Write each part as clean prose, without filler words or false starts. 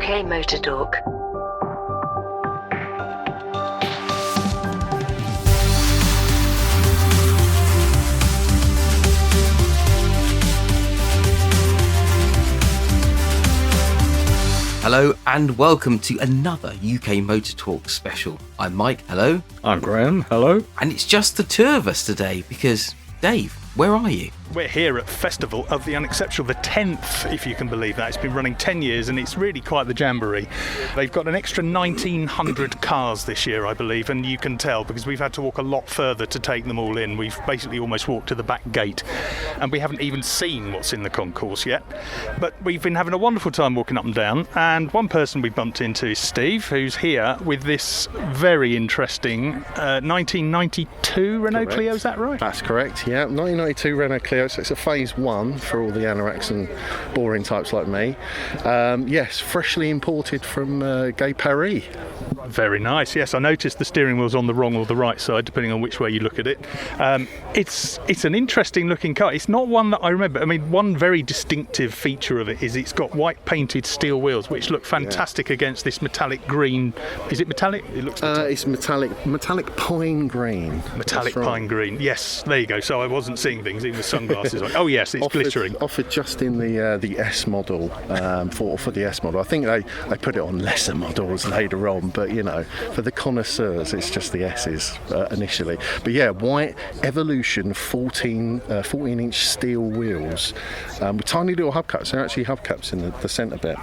UKMotorTalk. Hello and welcome to another UK Motor Talk special. I'm Mike, hello. I'm Graham, hello. And it's just the two of us today because, Dave, where are you? We're here at Festival of the Unexceptional, the 10th, if you can believe that. It's been running 10 years and it's really quite the jamboree. They've got an extra 1,900 cars this year, I believe, and you can tell because we've had to walk a lot further to take them all in. We've basically almost walked to the back gate and we haven't even seen what's in the concourse yet. But we've been having a wonderful time walking up and down, and one person we bumped into is Steve, who's here with this very interesting 1992 Renault Correct. Clio, is that right? That's correct, yeah. 1992 Renault Clio, so it's a phase one for all the anoraks and boring types like me. Yes, freshly imported from Gay Paris. Very nice, yes. I noticed the steering wheel's on the wrong or the right side, depending on which way you look at it. It's an interesting looking car. It's not one that I remember. I mean, one very distinctive feature of it is it's got white painted steel wheels, which look fantastic against this metallic green. Is it metallic? It looks metallic. It's metallic pine green. Metallic That's right. pine green. Yes, there you go. So I wasn't seeing things, even with sunglasses on. Oh yes, it's glittering. Offered just in the S model, for the S model. I think they put it on lesser models later on, but you know, for the connoisseurs, it's just the S's initially. But yeah, white Evolution 14-inch steel wheels with tiny little hubcaps. They're actually hubcaps in the centre bit.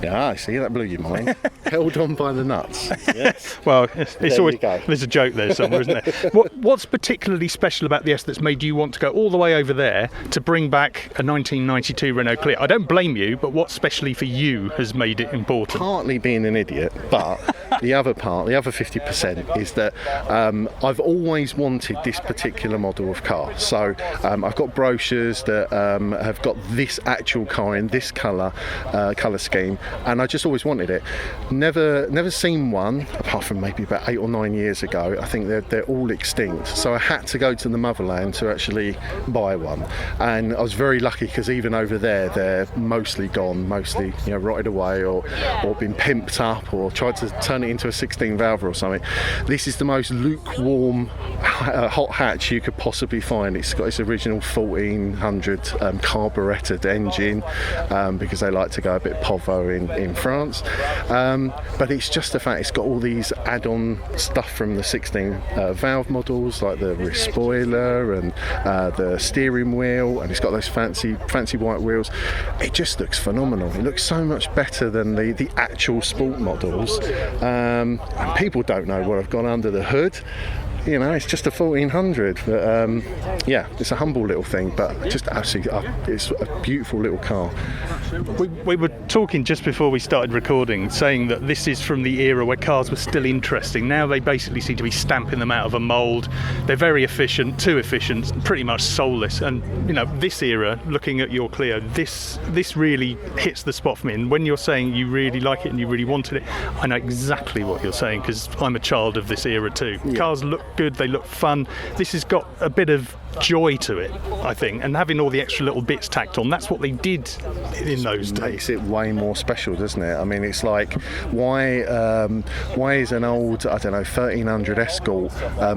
Yeah, I see, that blew your mind. Held on by the nuts. Yes. Well, it's There always you go. there's a joke there somewhere, isn't there? What's particularly special about the S that's made you want to go all the way over there to bring back a 1992 Renault Clio? I don't blame you, but what specially for you has made it important? Partly being an idiot, but the other 50% is that I've always wanted this particular model of car. So I've got brochures that have got this actual car in this colour scheme, and I just always wanted it. Never seen one, apart from maybe about 8 or 9 years ago. I think they're all extinct. So I had to go to the motherland to actually buy one, and I was very lucky because even over there they're mostly gone, mostly rotted away or been pimped up or tried to turn it into a 16 valve or something. This is the most lukewarm hot hatch you could possibly find. It's got its original 1400 carburetted engine because they like to go a bit povo in France, but it's just the fact it's got all these add-on stuff from the 16 valve models, like the rear spoiler and the steering wheel, and it's got those fancy white wheels. It just looks phenomenal. It looks so much better than the actual sport models, and people don't know what I've gone under the hood. It's just a 1400, but yeah, it's a humble little thing, but just absolutely, it's a beautiful little car. We were talking just before we started recording, saying that this is from the era where cars were still interesting. Now they basically seem to be stamping them out of a mould. They're very efficient, too efficient, pretty much soulless. And this era, looking at your Clio, this really hits the spot for me. And when you're saying you really like it and you really wanted it, I know exactly what you're saying because I'm a child of this era too. Yeah. Cars look good, they look fun. This has got a bit of joy to it, I think, and having all the extra little bits tacked on, that's what they did in those days. Makes it way more special, doesn't it? I mean, it's like, why is an old, 1300 Escort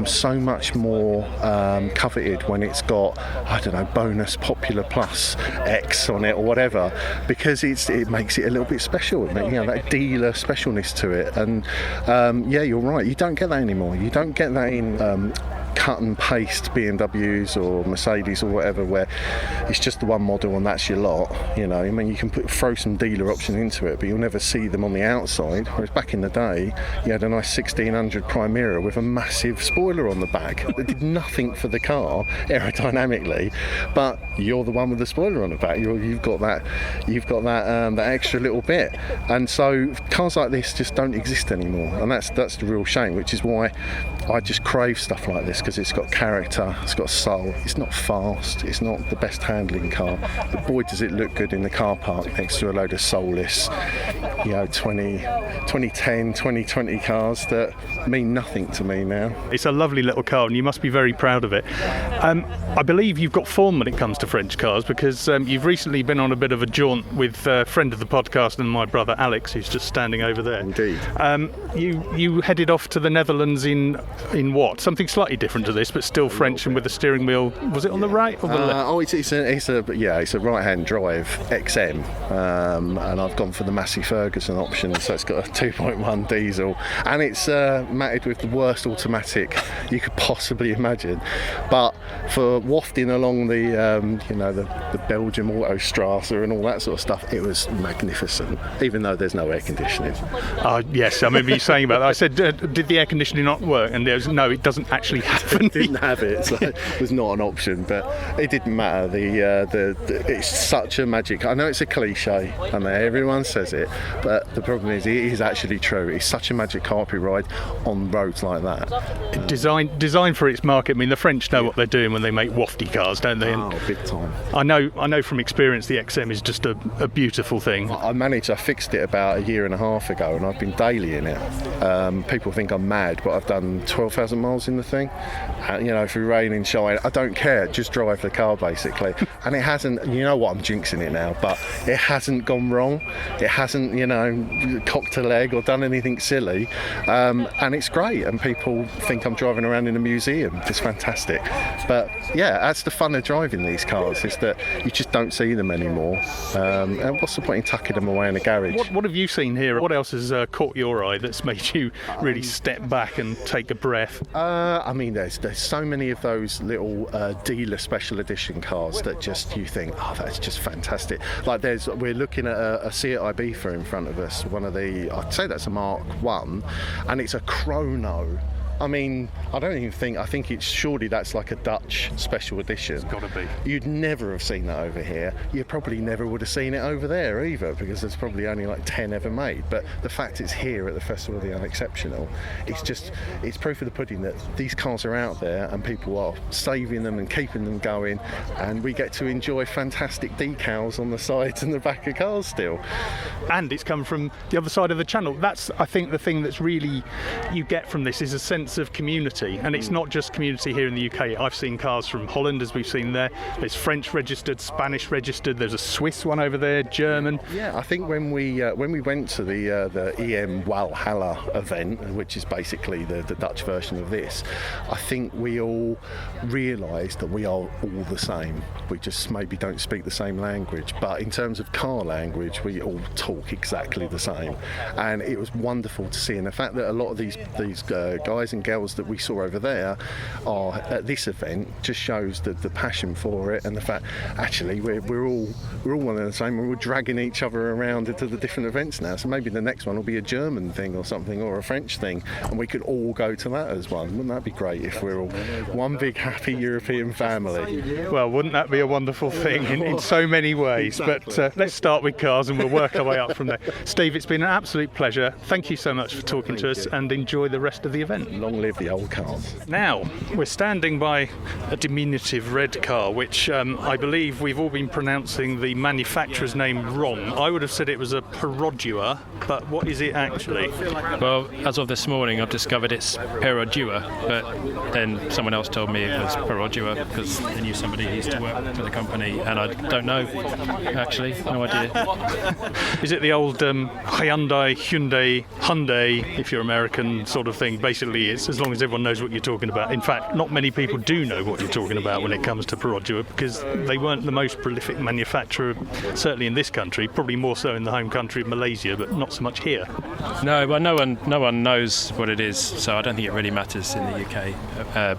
so much more coveted when it's got, bonus Popular Plus X on it or whatever? Because it makes it a little bit special, that dealer specialness to it. And yeah, you're right, you don't get that anymore. You don't get that in cut and paste BMWs or Mercedes or whatever, where it's just the one model and that's your lot. You can throw some dealer options into it, but you'll never see them on the outside. Whereas back in the day, you had a nice 1600 Primera with a massive spoiler on the back that did nothing for the car aerodynamically, but you're the one with the spoiler on the back. You've got that extra little bit, and so cars like this just don't exist anymore, and that's the real shame. Which is why I just crave stuff like this. because it's got character, it's got soul. It's not fast, it's not the best handling car, but boy does it look good in the car park next to a load of soulless, 2010, 2020 cars that mean nothing to me now. It's a lovely little car, and you must be very proud of it. I believe you've got form when it comes to French cars, because you've recently been on a bit of a jaunt with a friend of the podcast and my brother Alex, who's just standing over there. Indeed. You headed off to the Netherlands in what? Something slightly different to this, but still French and with the steering wheel. Was it on the right or the left? It's a right-hand drive XM, and I've gone for the Massey Ferguson option. So it's got a 2.1 diesel, and it's matted with the worst automatic you could possibly imagine. But for wafting along the Belgium Autostrasse and all that sort of stuff, it was magnificent. Even though there's no air conditioning. Yes, I remember you saying about that. I said, did the air conditioning not work? And there was, no, it doesn't actually have any. It didn't have it, so it was not an option. But it didn't matter. It's such a magic. I know it's a cliche, I know everyone says it, but the problem is it is actually true. It's such a magic carpet ride on roads like that. Designed for its market. I mean, the French know what they're doing when they make wafty cars, don't they? Oh, big time. I know from experience the XM is just a beautiful thing. I fixed it about a year and a half ago, and I've been daily in it. People think I'm mad, but I've done 12,000 miles in the thing. Through rain and shine, I don't care. Just drive the car, basically. And it hasn't. You know what? I'm jinxing it now, but it hasn't gone wrong. It hasn't, cocked a leg or done anything silly. And it's great. And people think I'm driving around in a museum. It's fantastic. But yeah, that's the fun of driving these cars, is that you just don't see them anymore. And what's the point in tucking them away in a garage? What have you seen here? What else has caught your eye that's made you really step back and take a breath? There's so many of those little dealer special edition cars that just you think, oh, that's just fantastic. Like we're looking at a Seat Ibiza in front of us. I'd say that's a Mark 1, and it's a chrono. I think it's surely that's like a Dutch special edition. It's got to be. You'd never have seen that over here. You probably never would have seen it over there either, because there's probably only like 10 ever made. But the fact it's here at the Festival of the Unexceptional, it's proof of the pudding that these cars are out there and people are saving them and keeping them going, and we get to enjoy fantastic decals on the sides and the back of cars still. And it's come from the other side of the channel. That's, I think, the thing that's really you get from this is a sense of community, and it's not just community here in the UK. I've seen cars from Holland, as we've seen there. There's French registered, Spanish registered. There's a Swiss one over there, German. Yeah, I think when we went to the EM Walhalla event, which is basically the Dutch version of this, I think we all realised that we are all the same. We just maybe don't speak the same language, but in terms of car language, we all talk exactly the same. And it was wonderful to see, and the fact that a lot of these guys and girls that we saw over there are at this event just shows the passion for it, and the fact actually we're all one and the same, and we're dragging each other around into the different events now. So maybe the next one will be a German thing or something, or a French thing, and we could all go to that as one. Wouldn't that be great if we're all one big happy European family? Well, wouldn't that be a wonderful thing in so many ways? Exactly. But let's start with cars and we'll work our way up from there. Steve, it's been an absolute pleasure. Thank you so much for talking to us, and enjoy the rest of the event. Long live the old cars. Now, we're standing by a diminutive red car, which I believe we've all been pronouncing the manufacturer's name wrong. I would have said it was a Perodua, but what is it actually? Well, as of this morning, I've discovered it's Perodua, but then someone else told me it was Perodua because I knew somebody who used to work for the company, and I don't know, actually, no idea. Is it the old Hyundai, if you're American, sort of thing? Basically, it's as long as everyone knows what you're talking about. In fact, not many people do know what you're talking about when it comes to Perodua, because they weren't the most prolific manufacturer, certainly in this country, probably more so in the home country of Malaysia, but not so much here. No, but no one knows what it is, so I don't think it really matters in the UK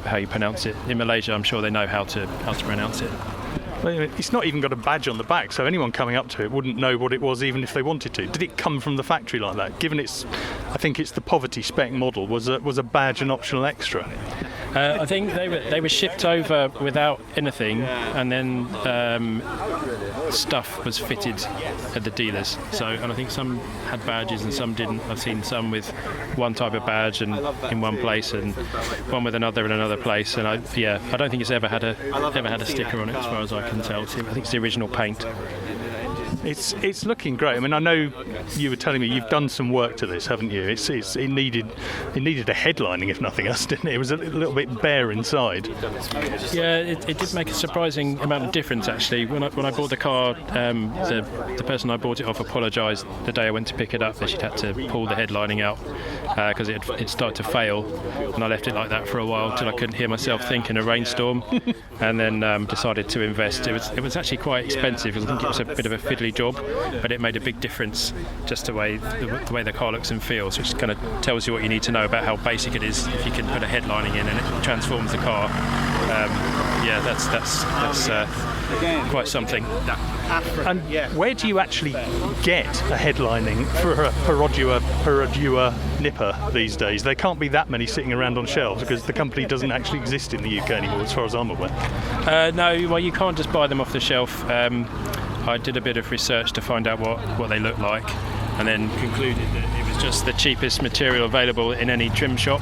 how you pronounce it. In Malaysia, I'm sure they know how to pronounce it. It's not even got a badge on the back, so anyone coming up to it wouldn't know what it was even if they wanted to. Did it come from the factory like that? Given I think it's the poverty spec model, was a badge an optional extra? I think they were shipped over without anything, and then stuff was fitted at the dealers. So, and I think some had badges and some didn't. I've seen some with one type of badge and in one place, and one with another in another place. And I don't think it's ever had a sticker on it, as far as I can tell. I think it's the original paint. It's looking great. I mean, I know you were telling me you've done some work to this, haven't you? It needed a headlining, if nothing else, didn't it? It was a little bit bare inside. Yeah, it did make a surprising amount of difference, actually. When I bought the car, the person I bought it off apologised the day I went to pick it up that she'd had to pull the headlining out because it started to fail, and I left it like that for a while till I couldn't hear myself think in a rainstorm, and then decided to invest. It was actually quite expensive because I think it was a bit of a fiddly job, but it made a big difference just the way the car looks and feels, which kind of tells you what you need to know about how basic it is. If you can put a headlining in and it transforms the car, that's quite something. And where do you actually get a headlining for a Perodua nipper these days? There can't be that many sitting around on shelves because the company doesn't actually exist in the UK anymore, as far as I'm aware. No, well, you can't just buy them off the shelf. I did a bit of research to find out what they look like, and then concluded that it was just the cheapest material available in any trim shop.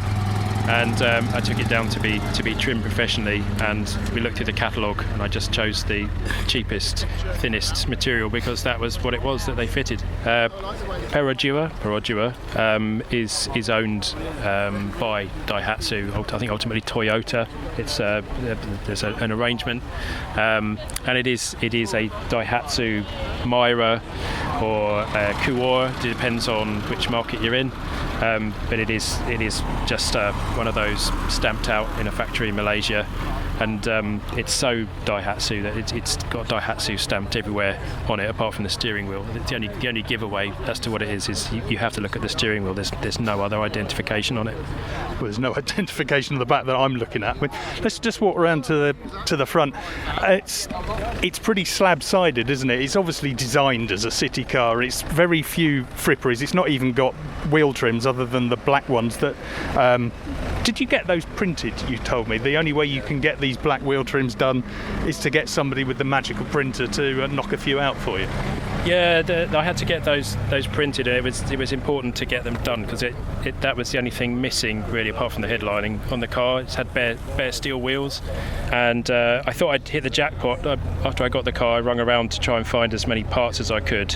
And I took it down to be trimmed professionally, and we looked through the catalogue, and I just chose the cheapest, thinnest material because that was what it was that they fitted. Perodua is owned by Daihatsu, I think ultimately Toyota. It's there's an arrangement, and it is a Daihatsu Myra or Kuor. It depends on which market you're in, but it is just one of those stamped out in a factory in Malaysia, and it's so Daihatsu that it's got Daihatsu stamped everywhere on it apart from the steering wheel. The only giveaway as to what it is you have to look at the steering wheel. There's no other identification on it. Well, there's no identification on the back that I'm looking at. I mean, let's just walk around to the front. It's pretty slab-sided, isn't it? It's obviously designed as a city car. It's very few fripperies. It's not even got wheel trims other than the black ones that did you get those printed? You told me the only way you can get these black wheel trims done is to get somebody with the magical printer to knock a few out for you. Yeah, I had to get those printed. It was important to get them done because that was the only thing missing really, apart from the headlining on the car. It's had bare steel wheels, and I thought I'd hit the jackpot. After I got the car, I rung around to try and find as many parts as I could,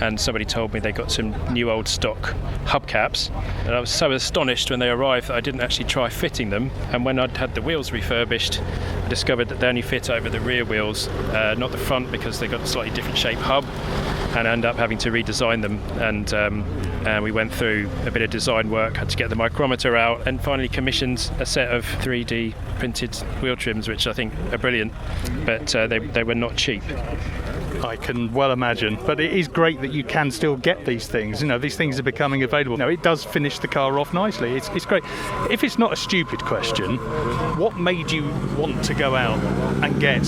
and somebody told me they got some new old stock hubcaps, and I was so astonished when they arrived that I didn't actually try fitting them. And when I'd had the wheels refurbished, I discovered that they only fit over the rear wheels, not the front, because they got a slightly different shaped hub, and I ended up having to redesign them. And we went through a bit of design work, had to get the micrometer out, and finally commissioned a set of 3D printed wheel trims, which I think are brilliant, but they were not cheap. I can well imagine, but it is great that you can still get these things. You know, these things are becoming available. No, it does finish the car off nicely. It's great. If it's not a stupid question, what made you want to go out and get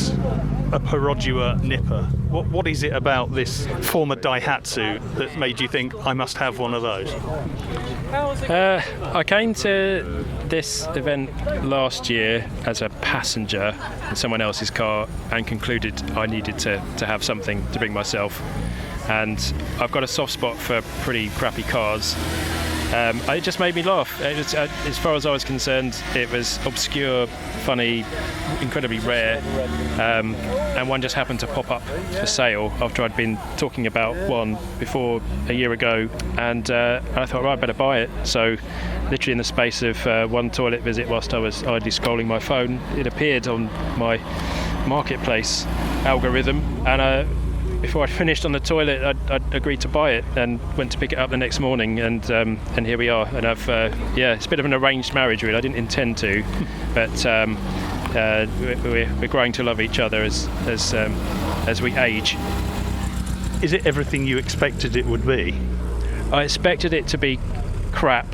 a Perodua nipper? What is it about this former Daihatsu that made you think I must have one of those? I came to this event last year as a passenger in someone else's car and concluded I needed to have something to bring myself. And I've got a soft spot for pretty crappy cars. It just made me laugh. As far as I was concerned, it was obscure, funny, incredibly rare, and one just happened to pop up for sale after I'd been talking about one before a year ago, and I thought, right, I better buy it. So literally in the space of one toilet visit whilst I was idly scrolling my phone, it appeared on my marketplace algorithm, and before I'd finished on the toilet, I'd agreed to buy it and went to pick it up the next morning, and here we are. And I've it's a bit of an arranged marriage, really. I didn't intend to, but we're growing to love each other as we age. Is it everything you expected it would be? I expected it to be crap,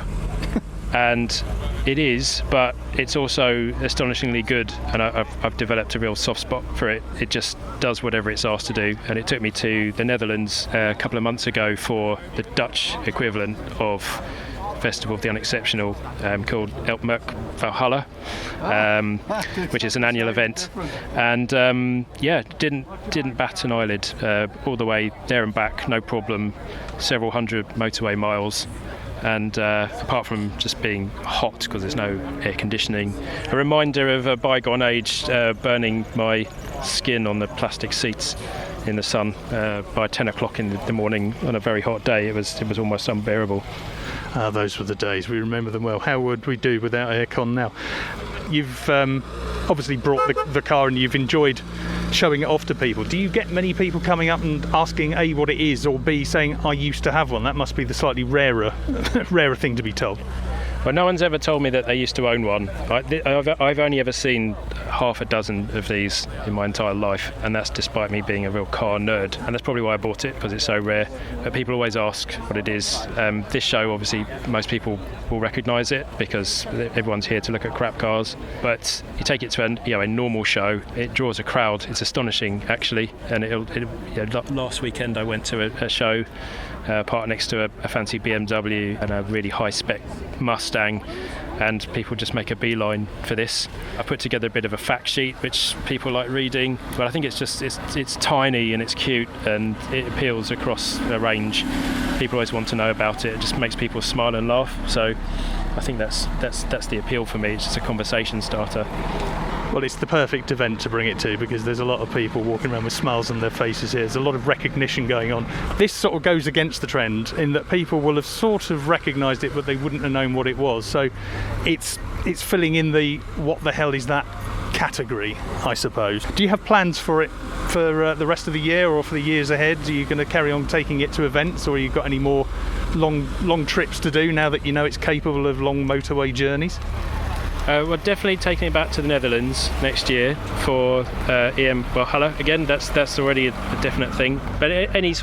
and it is, but it's also astonishingly good, and I've developed a real soft spot for it. It just does whatever it's asked to do, and it took me to the Netherlands a couple of months ago for the Dutch equivalent of festival of the Unexceptional called Elkmerk Valhalla, which is an annual event, and didn't bat an eyelid all the way there and back, no problem, several hundred motorway miles. And apart from just being hot because there's no air conditioning, a reminder of a bygone age, burning my skin on the plastic seats in the sun by 10 o'clock in the morning on a very hot day. It was almost unbearable. Those were the days. We remember them well. How would we do without aircon now? You've obviously brought the car and you've enjoyed showing it off to people. Do you get many people coming up and asking A, what it is, or B, saying, I used to have one? That must be the slightly rarer thing to be told. Well, no one's ever told me that they used to own one. I've only ever seen half a dozen of these in my entire life, and that's despite me being a real car nerd. And that's probably why I bought it, because it's so rare. But people always ask what it is. This show, obviously, most people will recognise it because everyone's here to look at crap cars. But you take it to a normal show, it draws a crowd. It's astonishing, actually. And last weekend I went to a show parked next to a fancy BMW and a really high-spec Mustang, and people just make a beeline for this. I put together a bit of a fact sheet which people like reading, but I think it's tiny and it's cute and it appeals across a range. People always want to know about it. It just makes people smile and laugh. So I think that's the appeal for me. It's just a conversation starter. Well, it's the perfect event to bring it to because there's a lot of people walking around with smiles on their faces here. There's a lot of recognition going on. This sort of goes against the trend in that people will have sort of recognised it, but they wouldn't have known what it was. So it's filling in the what the hell is that category, I suppose. Do you have plans for it for the rest of the year or for the years ahead? Are you going to carry on taking it to events, or have you got any more long trips to do now that you know it's capable of long motorway journeys? We're definitely taking it back to the Netherlands next year for EM Valhalla. Again, that's already a definite thing. But any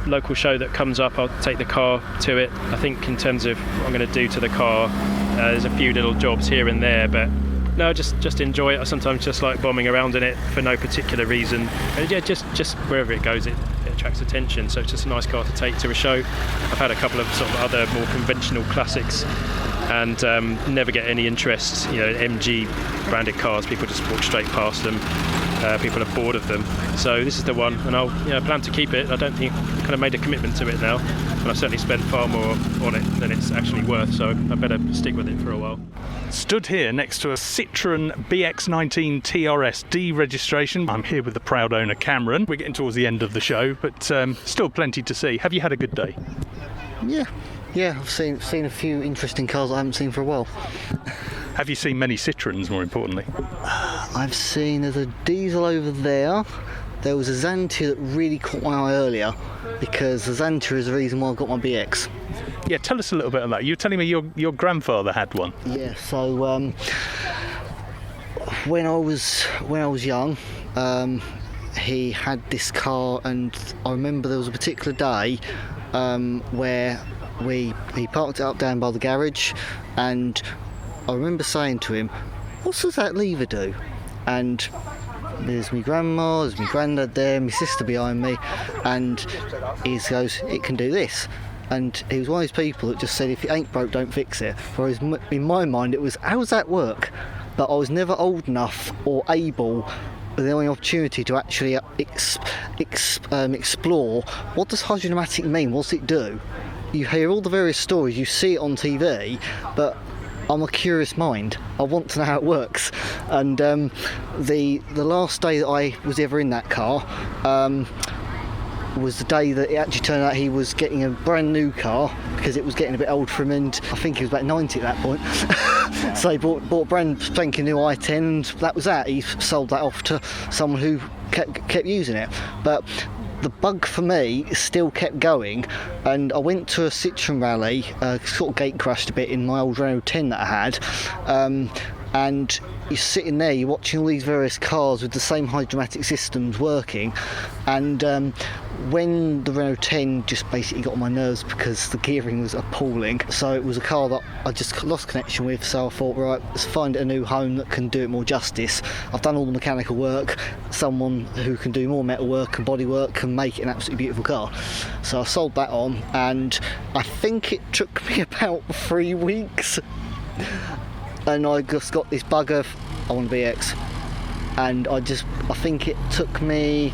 local show that comes up, I'll take the car to it. I think in terms of what I'm going to do to the car, there's a few little jobs here and there, but no, just enjoy it. I sometimes just like bombing around in it for no particular reason. And yeah, just wherever it goes, it attracts attention. So it's just a nice car to take to a show. I've had a couple of sort of other more conventional classics and never get any interest. MG branded cars, people just walk straight past them. People are bored of them. So this is the one, and I'll plan to keep it. I don't think I've kind of made a commitment to it now, and I've certainly spent far more on it than it's actually worth, so I better stick with it for a while. Stood here next to a Citroën BX19 TRS D registration. I'm here with the proud owner, Cameron. We're getting towards the end of the show, but still plenty to see. Have you had a good day? Yeah, I've seen a few interesting cars I haven't seen for a while. Have you seen many Citroëns, more importantly? I've seen there's a diesel over there. There was a Xantia that really caught my eye earlier because the Xantia is the reason why I got my BX. Yeah, tell us a little bit about that. You were telling me your grandfather had one. Yeah, so when I was young, he had this car, and I remember there was a particular day where he parked it up down by the garage, and I remember saying to him, "What does that lever do?" And there's my grandma, there's my granddad there, my sister behind me, and he goes, "It can do this." And he was one of those people that just said, if it ain't broke, don't fix it. Whereas in my mind it was, how does that work? But I was never old enough or able, the only opportunity to actually explore, what does hydromatic mean? What's it do? You hear all the various stories, you see it on TV, but I'm a curious mind. I want to know how it works. And the last day that I was ever in that car was the day that it actually turned out he was getting a brand new car because it was getting a bit old for him, and I think he was about 90 at that point. So he bought a brand spanking new i10, and that was that. He sold that off to someone who kept using it. But the bug for me still kept going, and I went to a Citroën rally, sort of gate crashed a bit in my old Renault 10 that I had, and you're sitting there, you're watching all these various cars with the same hydromatic systems working, and when the Renault 10 just basically got on my nerves because the gearing was appalling. So it was a car that I just lost connection with, so I thought, right, let's find a new home that can do it more justice. I've done all the mechanical work, someone who can do more metal work and body work can make it an absolutely beautiful car. So I sold that on, and I think it took me about 3 weeks, and I just got this bug of, I want a BX. And I think it took me,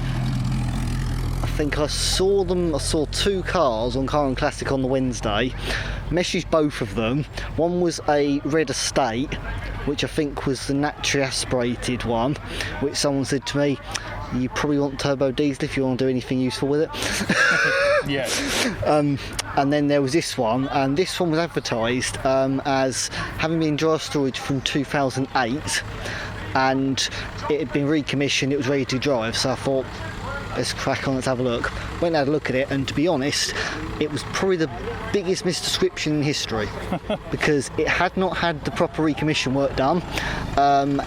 I saw 2 cars on Car and Classic on the Wednesday, messaged both of them. One was a red estate, which I think was the naturally aspirated one, which someone said to me, you probably want turbo diesel if you want to do anything useful with it. Yeah. And then there was this one, and this one was advertised as having been in dry storage from 2008, and it had been recommissioned, it was ready to drive, so I thought, let's crack on, let's have a look. Went and had a look at it, and to be honest, it was probably the biggest misdescription in history because it had not had the proper recommission work done.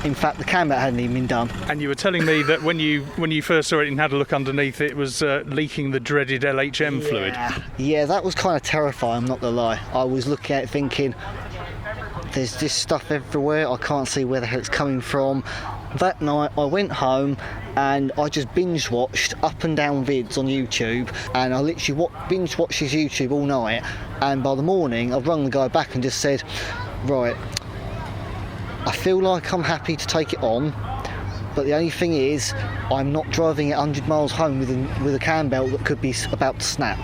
In fact, the cam belt hadn't even been done. And you were telling me that when you first saw it and had a look underneath, it was leaking the dreaded LHM fluid. Yeah, that was kind of terrifying, I'm not gonna lie. I was looking at it thinking, there's this stuff everywhere, I can't see where the hell it's coming from. That night I went home and I just binge watched up and down vids on YouTube, and I literally binge watched his YouTube all night, and by the morning I've rung the guy back and just said, right, I feel like I'm happy to take it on, but the only thing is I'm not driving at 100 miles home with a cam belt that could be about to snap.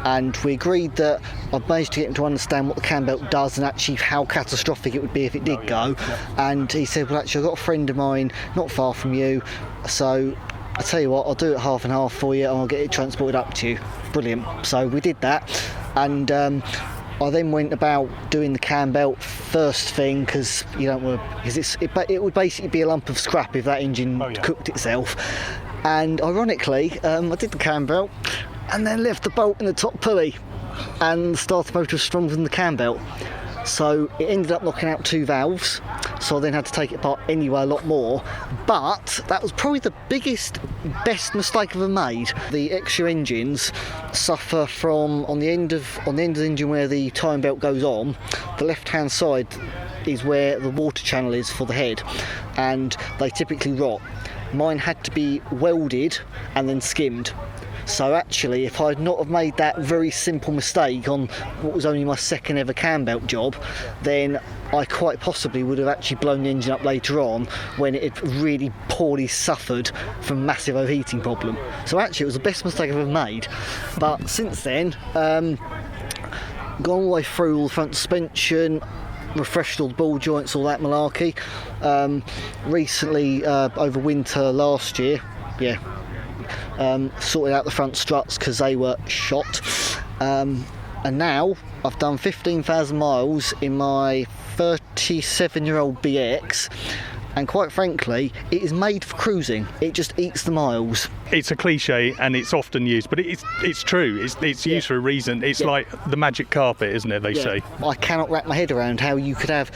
And we agreed that I've managed to get him to understand what the cam belt does and actually how catastrophic it would be if it did go. And he said, well, actually, I've got a friend of mine not far from you, so I tell you what, I'll do it half and half for you and I'll get it transported up to you. Brilliant. So we did that, and I then went about doing the cam belt first thing, because you don't want to, because it would basically be a lump of scrap if that engine cooked itself. And ironically, I did the cam belt and then left the bolt in the top pulley, and the starter motor was stronger than the cam belt. So it ended up knocking out 2 valves, so I then had to take it apart anyway a lot more. But that was probably the best mistake I've ever made. The extra engines suffer from, on the end of the engine where the time belt goes on, the left hand side is where the water channel is for the head, and they typically rot. Mine had to be welded and then skimmed. So actually, if I'd not have made that very simple mistake on what was only my second ever cam belt job, then I quite possibly would have actually blown the engine up later on when it had really poorly suffered from massive overheating problem. So actually, it was the best mistake I've ever made. But since then, gone all the way through all the front suspension, refreshed all the ball joints, all that malarkey. Recently, over winter last year, sorted out the front struts because they were shot, and now I've done 15,000 miles in my 37-year-old BX, and quite frankly it is made for cruising. It just eats the miles. It's a cliche and it's often used, but it's true. It's used for a reason. It's like the magic carpet, isn't it, they say? I cannot wrap my head around how you could have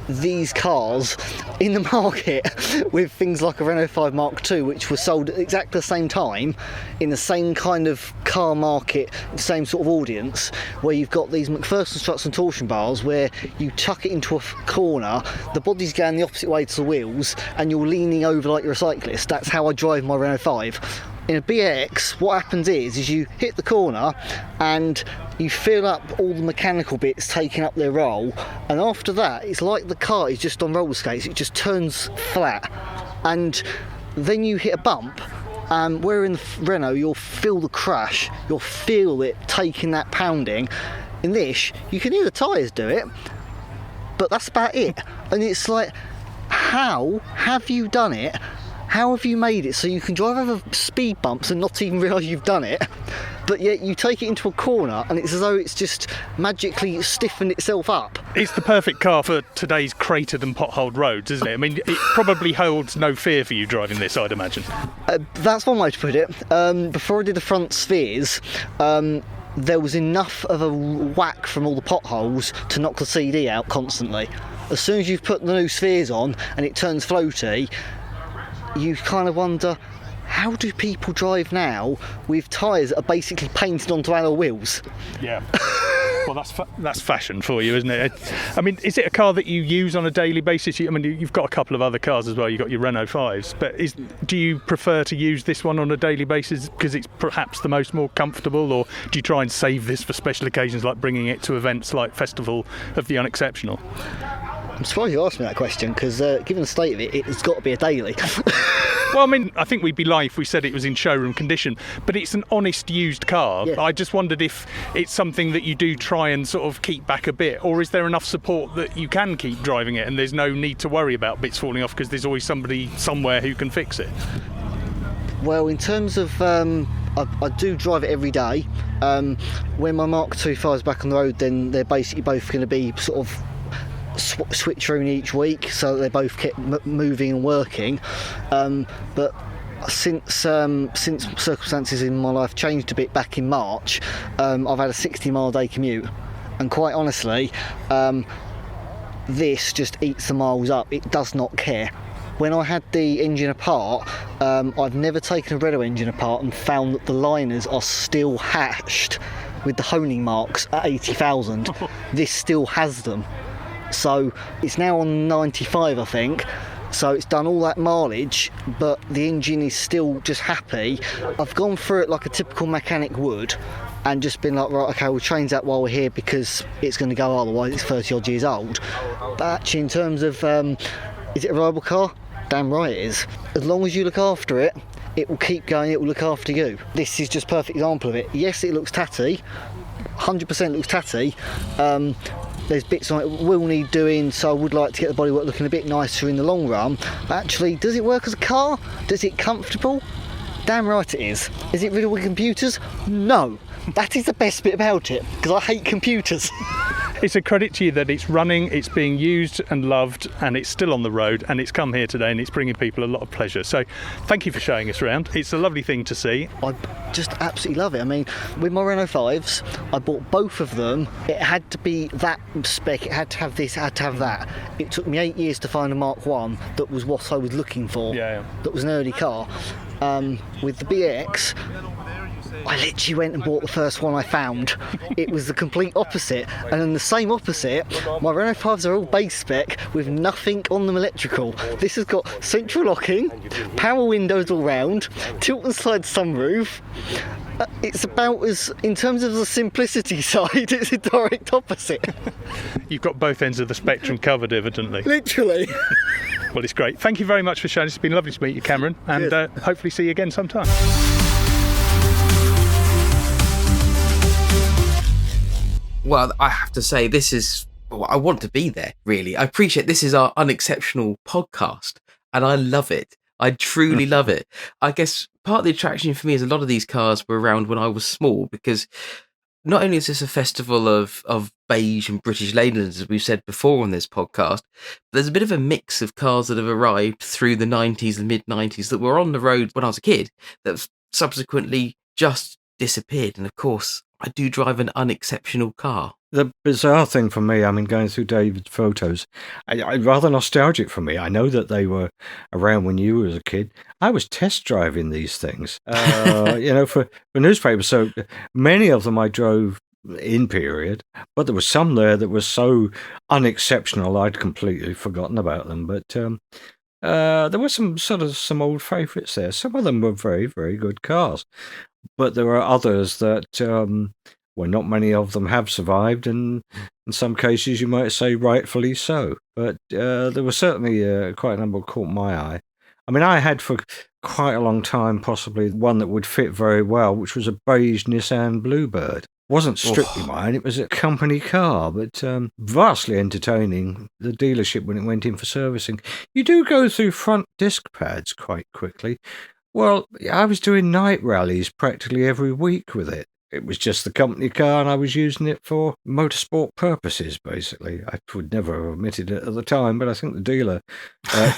these cars in the market with things like a Renault 5 Mark II, which was sold at exactly the same time in the same kind of car market, same sort of audience, where you've got these McPherson struts and torsion bars where you tuck it into a corner, the body's going the opposite way to the wheels, and you're leaning over like you're a cyclist. That's how I drive my Renault 5. In a BX, what happens is you hit the corner and you fill up all the mechanical bits taking up their role, and after that it's like the car is just on roller skates. It just turns flat, and then you hit a bump, where in the Renault you'll feel the crash, you'll feel it taking that pounding. In this, you can hear the tyres do it, but that's about it. And it's like, how have you done it? How have you made it so you can drive over speed bumps and not even realise you've done it, but yet you take it into a corner and it's as though it's just magically stiffened itself up? It's the perfect car for today's cratered and potholed roads, isn't it? I mean, it probably holds no fear for you driving this, I'd imagine. That's one way to put it. Before I did the front spheres, there was enough of a whack from all the potholes to knock the CD out constantly. as soon as you've put the new spheres on and it turns floaty, you kind of wonder, how do people drive now with tyres that are basically painted onto alloy wheels? Yeah. Well, that's fashion for you, isn't it? I mean, is it a car that you use on a daily basis? I mean, you've got a couple of other cars as well. You've got your Renault 5s, but do you prefer to use this one on a daily basis because it's perhaps the more comfortable, or do you try and save this for special occasions like bringing it to events like Festival of the Unexceptional? I'm surprised you asked me that question because, given the state of it, it's got to be a daily. Well, I mean, I think we'd be lying if we said it was in showroom condition, but it's an honest used car. Yeah. I just wondered if it's something that you do try and sort of keep back a bit, or is there enough support that you can keep driving it and there's no need to worry about bits falling off because there's always somebody somewhere who can fix it? Well, in terms of, I do drive it every day. When my Mark II 5's back on the road, then they're basically both going to be sort of switch around each week, so they both kept moving and working. But since circumstances in my life changed a bit back in March, I've had a 60-mile a day commute, and quite honestly, this just eats the miles up. It does not care. When I had the engine apart, I've never taken a Renault engine apart and found that the liners are still hatched with the honing marks at 80,000. This still has them. So it's now on 95, I think. So it's done all that mileage, but the engine is still just happy. I've gone through it like a typical mechanic would and just been like, right, okay, we'll change that while we're here because it's going to go, otherwise it's 30 odd years old. But actually, in terms of, is it a reliable car? Damn right it is. As long as you look after it, it will keep going, it will look after you. This is just a perfect example of it. Yes, it looks tatty, 100% looks tatty. There's bits on it will need doing, so I would like to get the bodywork looking a bit nicer in the long run. But actually, does it work as a car? Does it comfortable? Damn right it is. Is it riddled with computers? No. That is the best bit about it, because I hate computers. It's a credit to you that it's running, it's being used and loved, and it's still on the road, and it's come here today and it's bringing people a lot of pleasure. So thank you for showing us around. It's a lovely thing to see. I just absolutely love it. I mean, with my Renault 5s, I bought both of them. It had to be that spec, it had to have this, it had to have that. It took me 8 years to find a Mark 1 that was what I was looking for. Yeah. That was an early car. With the BX, I literally went and bought the first one I found. It was the complete opposite. And then the same opposite, my Renault 5s are all base spec with nothing on them electrical. This has got central locking, power windows all round, tilt and slide sunroof. It's about as, in terms of the simplicity side, it's a direct opposite. You've got both ends of the spectrum covered, evidently. Literally. Well, it's great. Thank you very much for showing us. It's been lovely to meet you, Cameron, and hopefully see you again sometime. Well, I have to say, I want to be there, really. I appreciate this is our Unexceptional podcast, and I love it. I truly love it. I guess part of the attraction for me is a lot of these cars were around when I was small, because not only is this a festival of beige and British Leylands, as we've said before on this podcast, but there's a bit of a mix of cars that have arrived through the 90s and mid-90s that were on the road when I was a kid that have subsequently just disappeared. And of course, I do drive an unexceptional car. The bizarre thing for me, I mean, going through David's photos, rather nostalgic for me. I know that they were around when you were a kid. I was test driving these things, for newspapers. So many of them I drove in period, but there was some there that were so unexceptional I'd completely forgotten about them. But there were some old favourites there. Some of them were very, very good cars. But there are others that, not many of them have survived, and in some cases you might say rightfully so. But there were certainly quite a number that caught my eye. I mean, I had for quite a long time possibly one that would fit very well, which was a beige Nissan Bluebird. Wasn't strictly mine, it was a company car, but vastly entertaining. The dealership, when it went in for servicing, you do go through front disc pads quite quickly. Well, I was doing night rallies practically every week with it. It was just the company car and I was using it for motorsport purposes, basically. I would never have admitted it at the time, but I think the dealer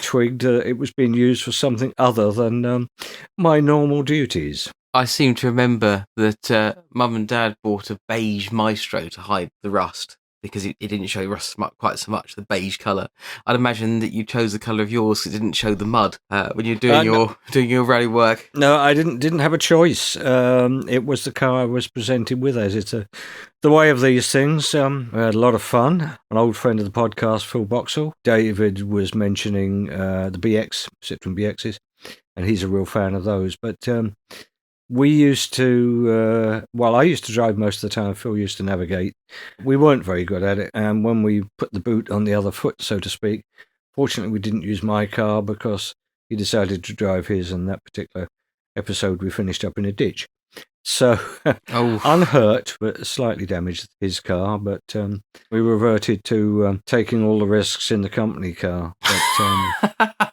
twigged it was being used for something other than my normal duties. I seem to remember that Mum and Dad bought a beige Maestro to hide the rust, because it didn't show rust quite so much, the beige colour. I'd imagine that you chose the colour of yours because it didn't show the mud when you're doing your rally work. No, I didn't have a choice. It was the car I was presented with. As it's the way of these things. We had a lot of fun. An old friend of the podcast, Phil Boxall, David was mentioning the BX, Citroen BXs, and he's a real fan of those. But we used to, I used to drive most of the time. Phil used to navigate. We weren't very good at it. And when we put the boot on the other foot, so to speak, fortunately we didn't use my car because he decided to drive his, and that particular episode we finished up in a ditch. So, unhurt, but slightly damaged his car. But we reverted to taking all the risks in the company car.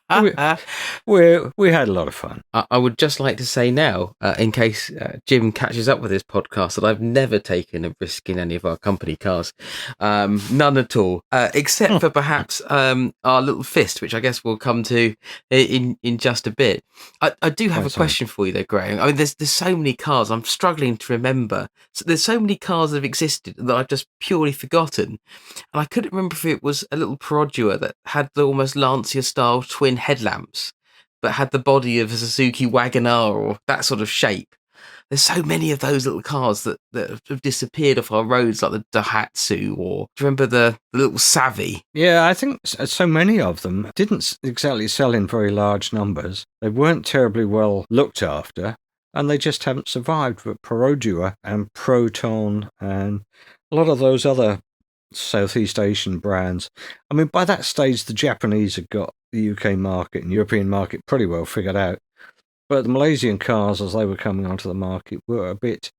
But we had a lot of fun. I would just like to say now, in case Jim catches up with this podcast, that I've never taken a risk in any of our company cars. None at all, except for perhaps our little fist, which I guess we'll come to in just a bit. I do have a question for you though, Graham. I mean, there's so many cars. I'm struggling to remember. So there's so many cars that have existed that I've just purely forgotten. And I couldn't remember if it was a little Perodua that had the almost Lancia-style twin headlamps, but had the body of a Suzuki Wagoner or that sort of shape. There's so many of those little cars that have disappeared off our roads, like the Daihatsu, or do you remember the little Savvy? Yeah, I think so many of them didn't exactly sell in very large numbers. They weren't terribly well looked after, and they just haven't survived. But Perodua and Proton and a lot of those other Southeast Asian brands. I mean, by that stage, the Japanese had got the UK market and European market pretty well figured out. But the Malaysian cars, as they were coming onto the market, were a bit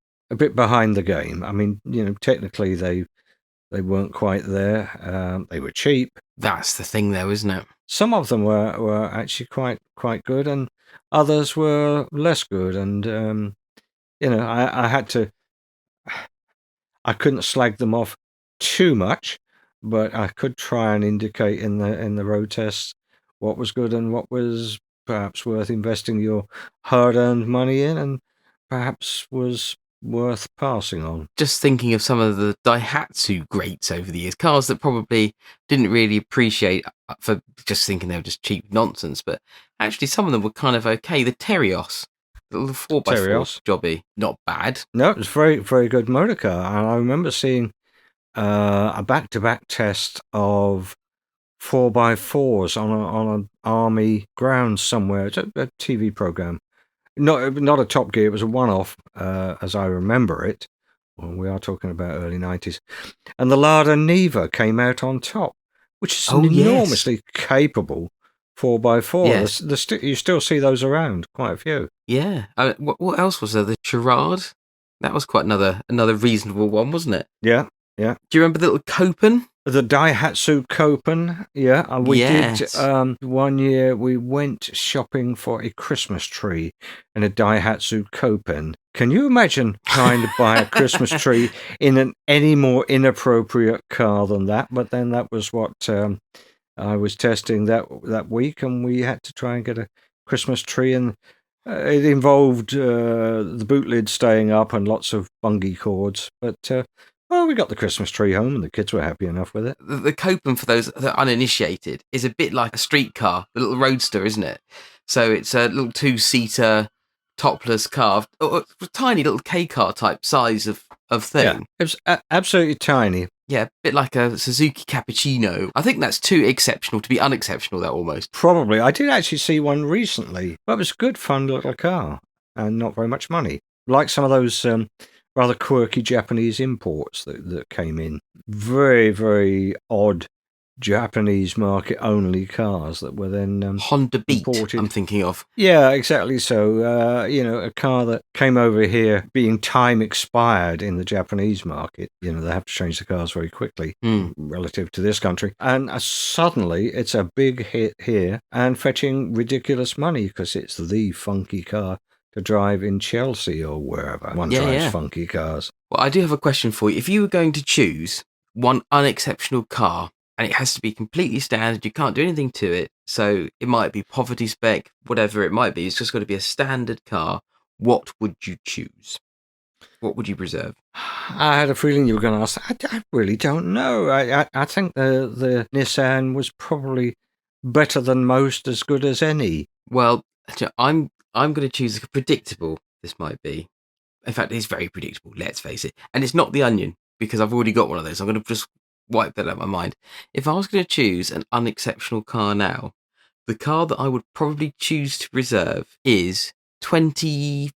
behind the game. I mean, technically they weren't quite there. They were cheap. That's the thing, though, isn't it? Some of them were actually quite good, and others were less good. And I couldn't slag them off too much, but I could try and indicate in the road tests what was good and what was perhaps worth investing your hard-earned money in, and perhaps was worth passing on. Just thinking of some of the Daihatsu greats over the years, cars that probably didn't really appreciate for just thinking they were just cheap nonsense, but actually some of them were kind of okay. The Terios, the little 4x4 jobby, not bad. No, it was very, very good motor car, and I remember seeing a back-to-back test of 4x4s on an army ground somewhere. It's a TV program. Not a Top Gear. It was a one-off, as I remember it. Well, we are talking about early 90s. And the Lada Niva came out on top, which is an enormously capable 4x4. Yes. You still see those around, quite a few. Yeah. What else was there? The Gerard? That was quite another reasonable one, wasn't it? Yeah, yeah. Do you remember the little Copen? The Daihatsu Copen, yeah. And we did, one year we went shopping for a Christmas tree in a Daihatsu Copen. Can you imagine trying to buy a Christmas tree in any more inappropriate car than that? But then that was what I was testing that week, and we had to try and get a Christmas tree, and it involved the boot lid staying up and lots of bungee cords. But we got the Christmas tree home, and the kids were happy enough with it. The Copen, for those that are uninitiated, is a bit like a street car, a little roadster, isn't it? So it's a little two-seater topless car, a tiny little K-car type size of thing. Yeah, it was absolutely tiny. Yeah, a bit like a Suzuki Cappuccino. I think that's too exceptional to be unexceptional, though, almost. Probably. I did actually see one recently. But it was a good, fun little car, and not very much money. Like some of those rather quirky Japanese imports that came in. Very, very odd Japanese market only cars that were then Honda Beat, imported. I'm thinking of. Yeah, exactly so. A car that came over here being time expired in the Japanese market. They have to change the cars very quickly relative to this country. And suddenly it's a big hit here and fetching ridiculous money because it's the funky car to drive in Chelsea or wherever one drives funky cars. Well, I do have a question for you. If you were going to choose one unexceptional car, and it has to be completely standard, you can't do anything to it, so it might be poverty spec, whatever it might be, it's just got to be a standard car, what would you choose? what would you preserve? I had a feeling you were going to ask. I really don't know. I think the Nissan was probably better than most, as good as any. Well, I'm going to choose a predictable. This might be. In fact, it's very predictable. Let's face it, and it's not the Onion because I've already got one of those. I'm going to just wipe that out of my mind. If I was going to choose an unexceptional car now, the car that I would probably choose to preserve is 26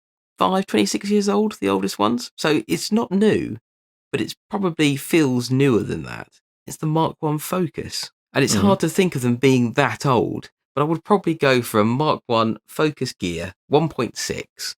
years old, the oldest ones. So it's not new, but it's probably feels newer than that. It's the Mark 1 Focus. And it's hard to think of them being that old, but I would probably go for a Mark 1 Focus Gear 1.6.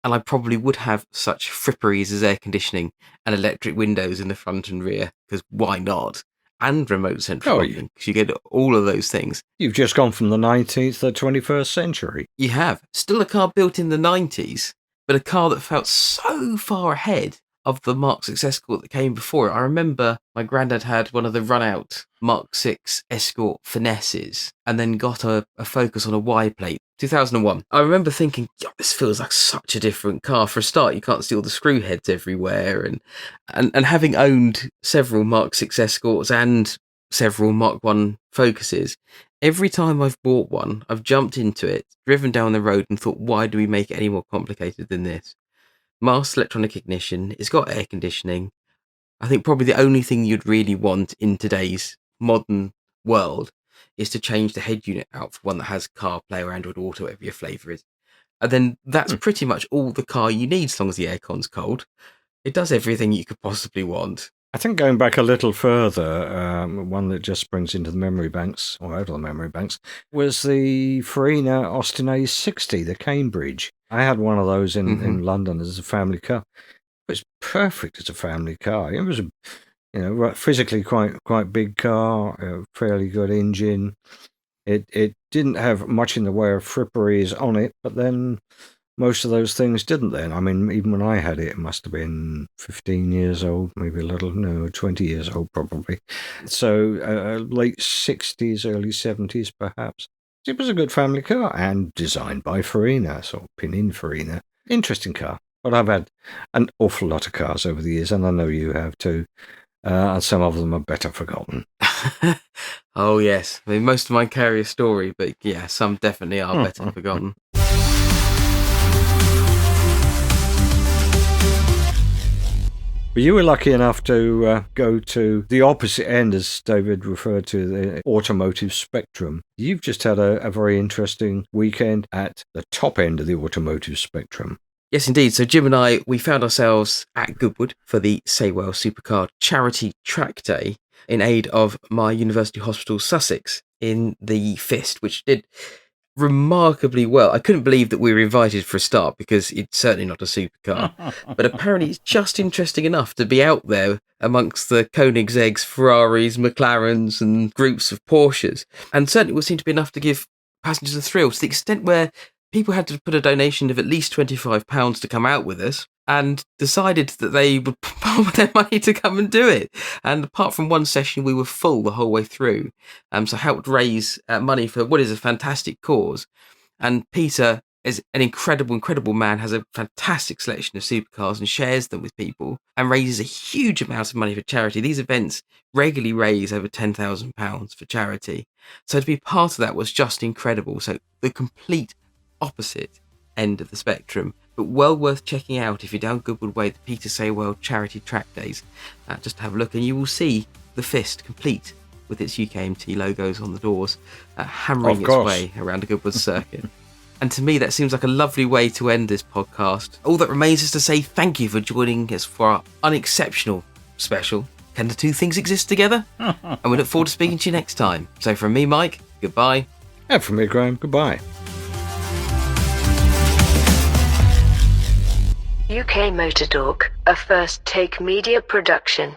And I probably would have such fripperies as air conditioning and electric windows in the front and rear, because why not? And remote central locking, because you get all of those things. You've just gone from the 19th to the 21st century. You have. Still a car built in the 90s, but a car that felt so far ahead of the Mark 6 Escort that came before it. I remember my granddad had one of the run-out Mark 6 Escort Finesses and then got a Focus on a Y plate. 2001. I remember thinking, this feels like such a different car. For a start, you can't see all the screw heads everywhere. And having owned several Mark 6 Escorts and several Mark 1 Focuses, every time I've bought one, I've jumped into it, driven down the road and thought, why do we make it any more complicated than this? Master electronic ignition, it's got air conditioning. I think probably the only thing you'd really want in today's modern world is to change the head unit out for one that has CarPlay or Android Auto, whatever your flavour is. And then that's pretty much all the car you need as long as the aircon's cold. It does everything you could possibly want. I think going back a little further, one that just springs into the memory banks, or out of the memory banks, was the Farina Austin A60, the Cambridge. I had one of those in London as a family car. It was perfect as a family car. It was a physically quite big car, a fairly good engine. It didn't have much in the way of fripperies on it, but then most of those things didn't then. I mean, even when I had it, it must have been 15 years old, maybe a little, 20 years old probably. So late 60s, early 70s perhaps. It was a good family car and designed by Farina, sort of Pininfarina. Interesting car. But I've had an awful lot of cars over the years, and I know you have too. And some of them are better forgotten. Oh, yes. I mean, most of mine carry a story, but yeah, some definitely are better forgotten. But you were lucky enough to go to the opposite end, as David referred to, the automotive spectrum. You've just had a very interesting weekend at the top end of the automotive spectrum. Yes, indeed. So Jim and I, we found ourselves at Goodwood for the Saywell Supercar Charity Track Day in aid of my University Hospital Sussex in the Fist, which did remarkably well. I couldn't believe that we were invited for a start because it's certainly not a supercar, but apparently it's just interesting enough to be out there amongst the Koenigsegg's, Ferraris, McLarens and groups of Porsches, and certainly would seem to be enough to give passengers a thrill to the extent where people had to put a donation of at least £25 to come out with us and decided that they would put their money to come and do it. And apart from one session, we were full the whole way through. So helped raise money for what is a fantastic cause. And Peter is an incredible man, has a fantastic selection of supercars and shares them with people and raises a huge amount of money for charity. These events regularly raise over £10,000 for charity. So to be part of that was just incredible. So the complete opposite end of the spectrum, but well worth checking out if you're down Goodwood Way, the Peter Saywell Charity Track Days. Just have a look and you will see the Fist complete with its UKMT logos on the doors, hammering its way around the Goodwood circuit. And to me, that seems like a lovely way to end this podcast. All that remains is to say thank you for joining us for our Unexceptional special. Can the two things exist together? And we look forward to speaking to you next time. So from me, Mike, goodbye. And from me, Graham, goodbye. UKMotorTalk, a First Take Media production.